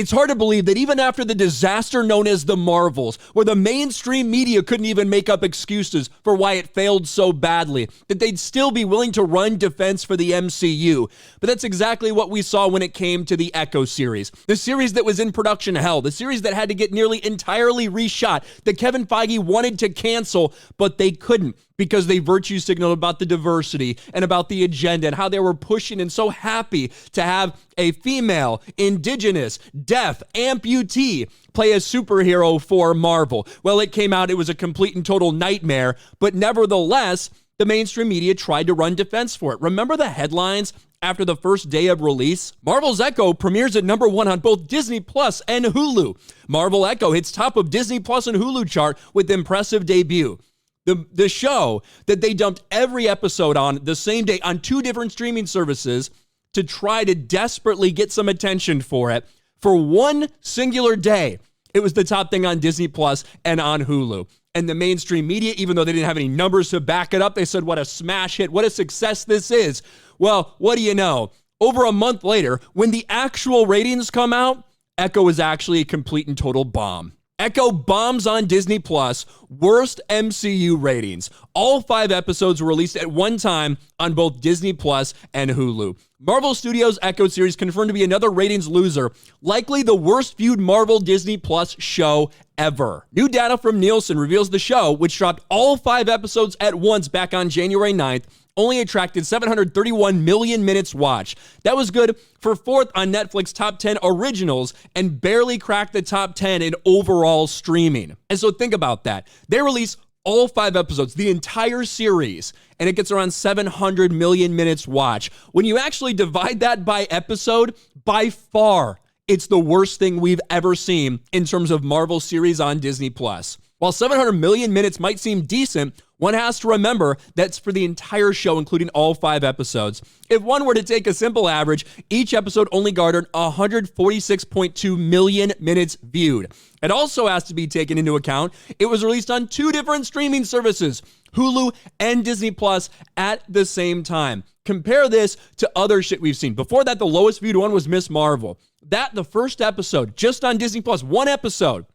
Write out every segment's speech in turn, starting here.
It's hard to believe that even after the disaster known as the Marvels, where the mainstream media couldn't even make up excuses for why it failed so badly, that they'd still be willing to run defense for the MCU. But that's exactly what we saw when it came to the Echo series. The series that was in production hell, the series that had to get nearly entirely reshot, that Kevin Feige wanted to cancel, but they couldn't, because they virtue signaled about the diversity and about the agenda and how they were pushing and so happy to have a female, indigenous, deaf amputee play a superhero for Marvel. Well, it came out, it was a complete and total nightmare, but nevertheless, the mainstream media tried to run defense for it. Remember the headlines after the first day of release? Marvel's Echo premieres at #1 on both Disney Plus and Hulu. Marvel Echo hits top of Disney Plus and Hulu chart with impressive debut. The show that they dumped every episode on the same day on 2 different streaming services to try to desperately get some attention for it. For one singular day, it was the top thing on Disney Plus and on Hulu. And the mainstream media, even though they didn't have any numbers to back it up, they said, what a smash hit, what a success this is. Well, what do you know? Over a month later, when the actual ratings come out, Echo is actually a complete and total bomb. Echo bombs on Disney Plus, worst MCU ratings. All 5 episodes were released at one time on both Disney Plus and Hulu. Marvel Studios' Echo series confirmed to be another ratings loser, likely the worst viewed Marvel Disney Plus show ever. New data from Nielsen reveals the show, which dropped all 5 episodes at once back on January 9th, only attracted 731 million minutes watched. That was good for 4th on Netflix top 10 originals and barely cracked the top 10 in overall streaming. And so think about that. They release all 5 episodes, the entire series, and it gets around 700 million minutes watched. When you actually divide that by episode, by far, it's the worst thing we've ever seen in terms of Marvel series on Disney Plus. While 700 million minutes might seem decent, one has to remember that's for the entire show, including all 5 episodes. If one were to take a simple average, each episode only garnered 146.2 million minutes viewed. It also has to be taken into account it was released on 2 different streaming services, Hulu and Disney Plus, at the same time. Compare this to other shit we've seen. Before that, the lowest viewed one was Miss Marvel. The first episode, just on Disney Plus, 1 episode,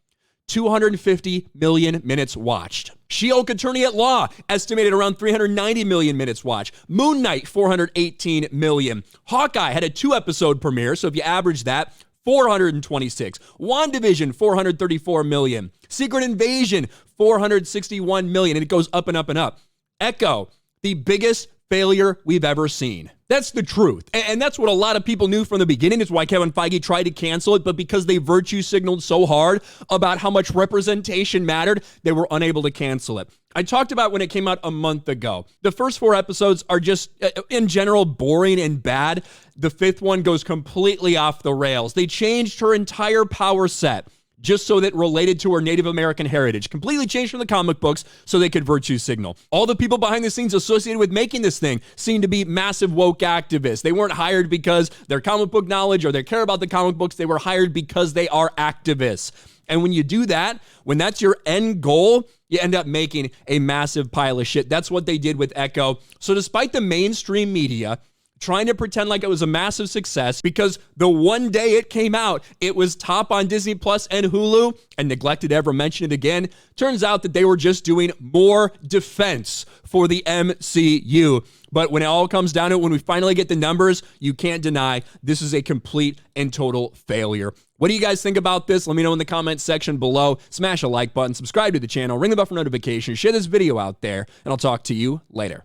250 million minutes watched. She-Hulk Attorney at Law, estimated around 390 million minutes watched. Moon Knight, 418 million. Hawkeye had a 2-episode premiere, so if you average that, 426. WandaVision, 434 million. Secret Invasion, 461 million, and it goes up and up and up. Echo, the biggest failure we've ever seen. That's the truth. And that's what a lot of people knew from the beginning. It's why Kevin Feige tried to cancel it, but because they virtue signaled so hard about how much representation mattered, they were unable to cancel it. I talked about when it came out a month ago. The first 4 episodes are just, in general, boring and bad. The 5th one goes completely off the rails. They changed her entire power set just so that related to her Native American heritage. Completely changed from the comic books so they could virtue signal. All the people behind the scenes associated with making this thing seem to be massive woke activists. They weren't hired because their comic book knowledge or they care about the comic books. They were hired because they are activists. And when you do that, when that's your end goal, you end up making a massive pile of shit. That's what they did with Echo. So despite the mainstream media trying to pretend like it was a massive success, because the one day it came out, it was top on Disney Plus and Hulu, and neglected to ever mention it again. Turns out that they were just doing more defense for the MCU. But when it all comes down to it, when we finally get the numbers, you can't deny this is a complete and total failure. What do you guys think about this? Let me know in the comments section below. Smash a like button, subscribe to the channel, ring the bell for notifications, share this video out there, and I'll talk to you later.